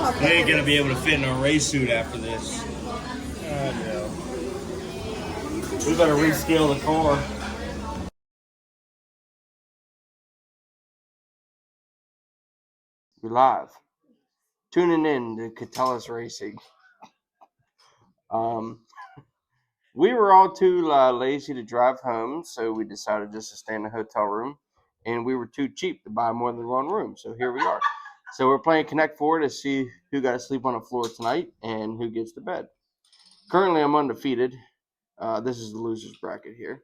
We ain't gonna be able to fit in our race suit after this. No. We better rescale the car. We're live. Tuning in to Catellis Racing. We were all too lazy to drive home, so we decided just to stay in the hotel room. And we were too cheap to buy more than one room, so here we are. So we're playing Connect Four to see who got to sleep on the floor tonight and who gets to bed. Currently, I'm undefeated. This is the losers bracket here.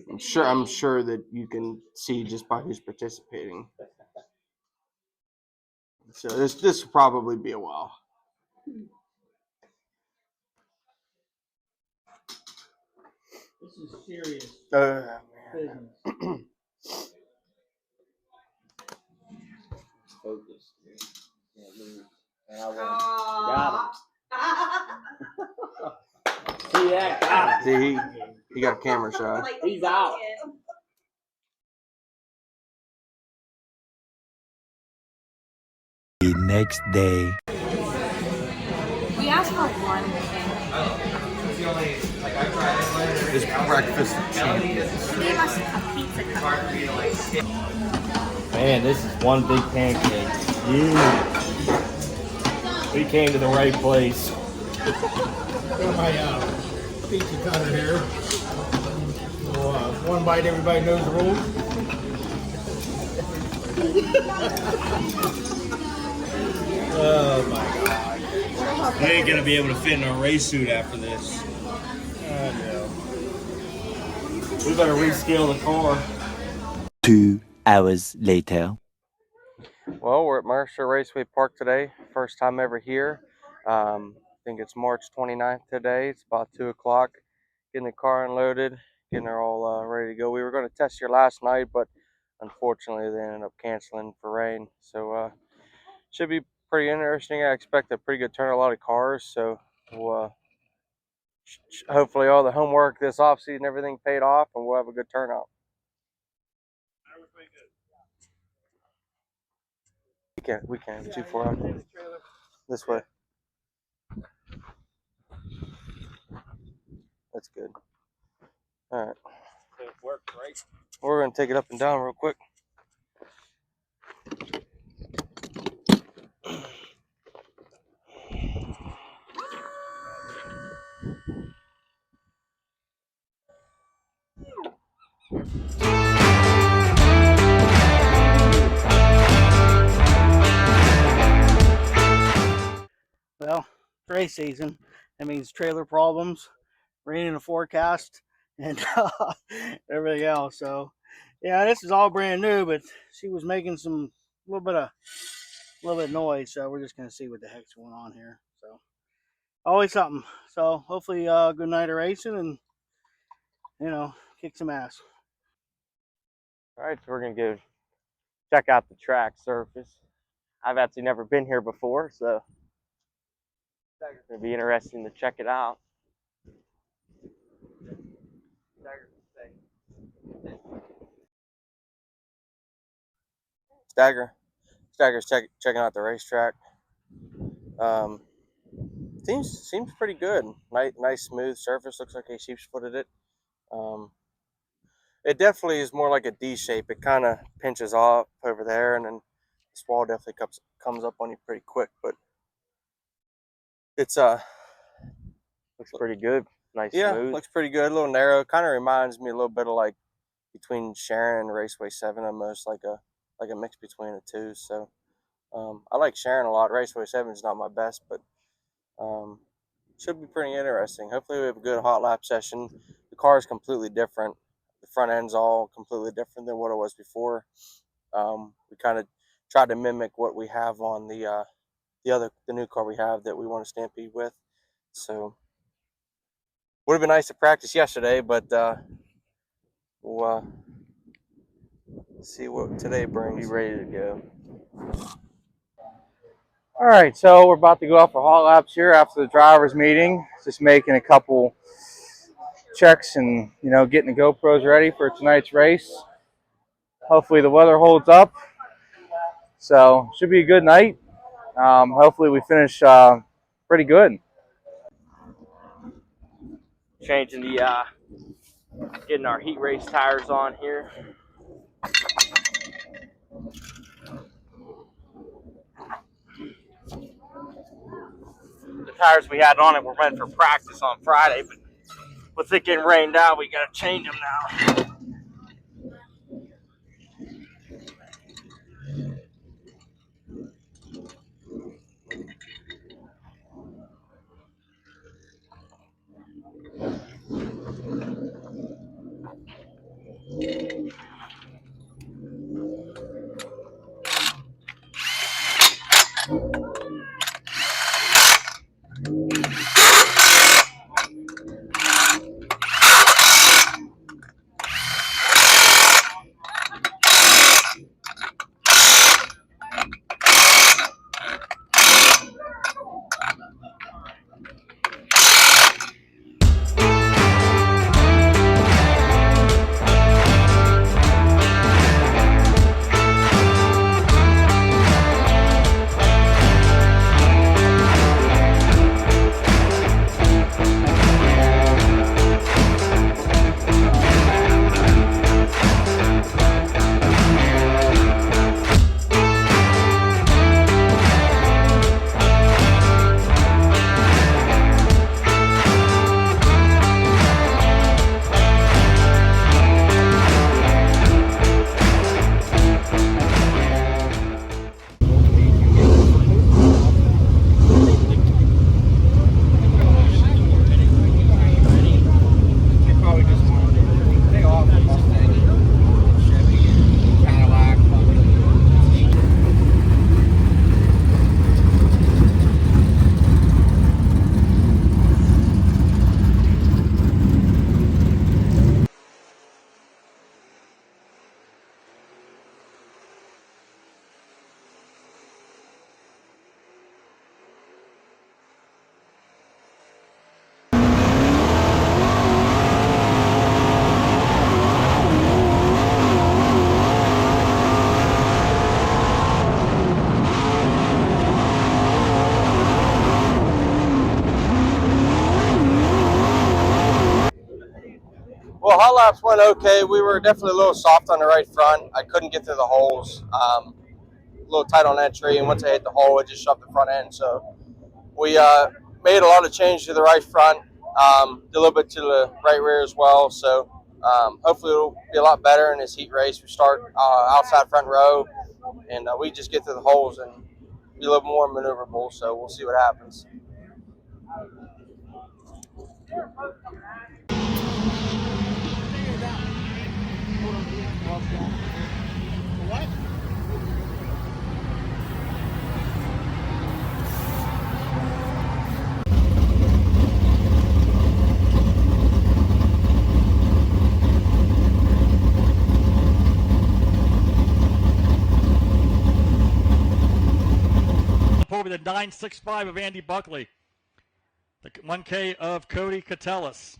I'm sure that you can see just by who's participating. So this will probably be a while. This is serious business. Focus. Got him. See that? Got him. See, he got a camera shot. He's out. The next day. We asked for one thing. It's breakfast of champions. They gave us a pizza cup. Man, this is one big pancake. Yeah. We came to the right place. Got my pizza cutter here. So, one bite, everybody knows the rules. Oh my God. We ain't gonna be able to fit in our race suit after this. No. We better rescale the car. 2 hours later. Well, we're at Mercer Raceway Park today. First time ever here. I think it's March 29th today. It's about 2 o'clock. Getting the car unloaded, getting her all ready to go. We were going to test here last night, but unfortunately they ended up canceling for rain. So should be pretty interesting. I expect a pretty good turnout, a lot of cars. So we'll, hopefully all the homework this offseason, everything paid off, and we'll have a good turnout. We can. 2-4. This way. That's good. All right. It worked, right? We're going to take it up and down real quick. Well, it's race season. That means trailer problems, rain in the forecast, and everything else. So, yeah, this is all brand new, but she was making some little bit of noise. So we're just gonna see what the heck's going on here. So, always something. So hopefully, good night of racing, and kick some ass. All right, so we're going to go check out the track surface. I've actually never been here before, so it's going to be interesting to check it out. Stagger's checking out the racetrack. Seems pretty good. Nice smooth surface. Looks like he sheep's footed it. It definitely is more like a D shape. It kind of pinches off over there, and then this wall definitely comes up on you pretty quick. But it's looks pretty good. Nice, yeah, smooth. Looks pretty good. A little narrow. Kind of reminds me a little bit of like between Sharon and Raceway 7, almost like a mix between the two. So I like Sharon a lot. Raceway 7 is not my best, but should be pretty interesting. Hopefully we have a good hot lap session. The car is completely different. The front end's all completely different than what it was before. We kind of tried to mimic what we have on the new car we have that we want to stampede with. So would have been nice to practice yesterday, but we'll see what today brings. Be ready to go. All right, so we're about to go out for hot laps here after the drivers' meeting. Just making a couple checks and getting the GoPros ready for tonight's race. Hopefully the weather holds up, so should be a good night. Hopefully we finish pretty good. Changing the, getting our heat race tires on here. The tires we had on it were meant for practice on Friday, but with it getting rained out, we got to change them now. Well, hot laps went okay. We were definitely a little soft on the right front. I couldn't get through the holes. A little tight on entry, and once I hit the hole, it just shoved the front end. So we made a lot of change to the right front, did a little bit to the right rear as well. So hopefully it'll be a lot better in this heat race. We start outside front row, and we just get through the holes and be a little more maneuverable. So we'll see what happens. What? Over the 965 of Andy Buckley. The 1K of Cody Catellis.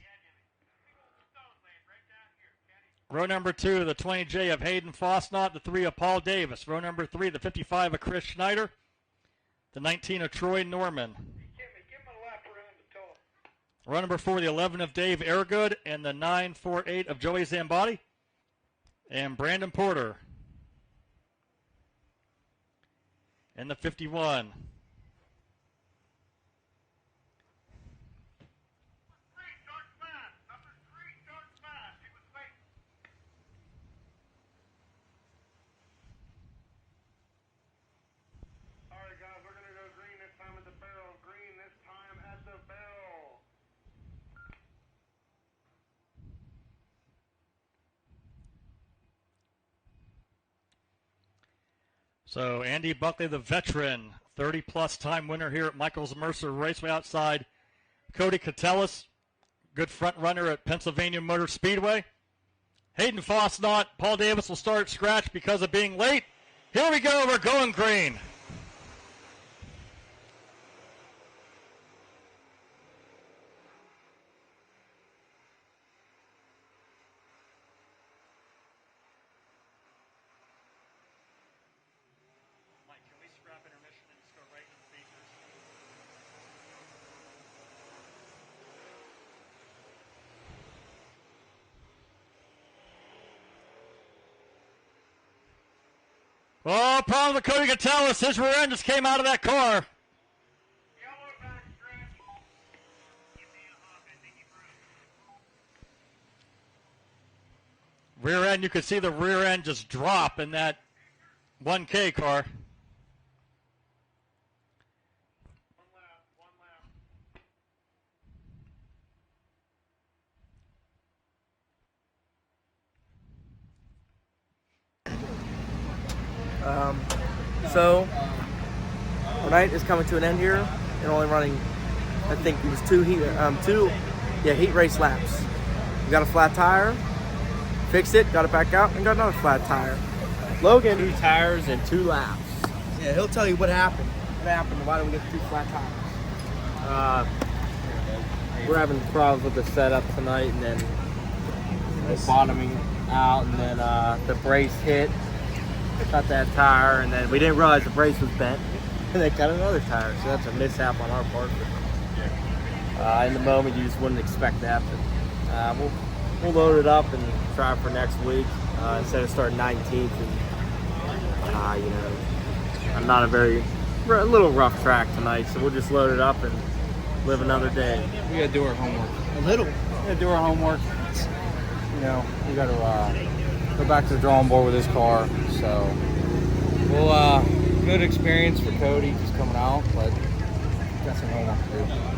Row number 2, the 20J of Hayden Fosnot. The 3 of Paul Davis. Row number 3, the 55 of Chris Schneider. The 19 of Troy Norman. Row number 4, the 11 of Dave Airgood. And the 948 of Joey Zambotti. And Brandon Porter. And the 51. So Andy Buckley, the veteran, 30-plus time winner here at Michael's Mercer Raceway outside Cody Catellis, good front runner at Pennsylvania Motor Speedway. Hayden Fosnot, Paul Davis will start scratch because of being late. Here we go, we're going green. Mike, can we scrap intermission and just go right Oh, problem with Cody Gonzalez. His rear end just came out of that car. Rear end, you could see the rear end just drop in that 1K car. So tonight is coming to an end here, and only running, I think it was two heat race laps. We got a flat tire, fixed it, got it back out, and got another flat tire. Logan, 2 tires and 2 laps. yeah, he'll tell you what happened. What happened? Why did we get 2 flat tires? We're having problems with the setup tonight, and then bottoming out, and then the brace hit, cut that tire, and then we didn't realize the brace was bent, and they cut another tire. So that's a mishap on our part. In the moment, you just wouldn't expect that. But we'll load it up and try for next week instead of starting 19th. And you know, I'm not a little rough track tonight, so we'll just load it up and live another day. We gotta do our homework. A little. We gotta do our homework. You know, we gotta go back to the drawing board with this car. So we'll good experience for Cody just coming out, but got some homework to do.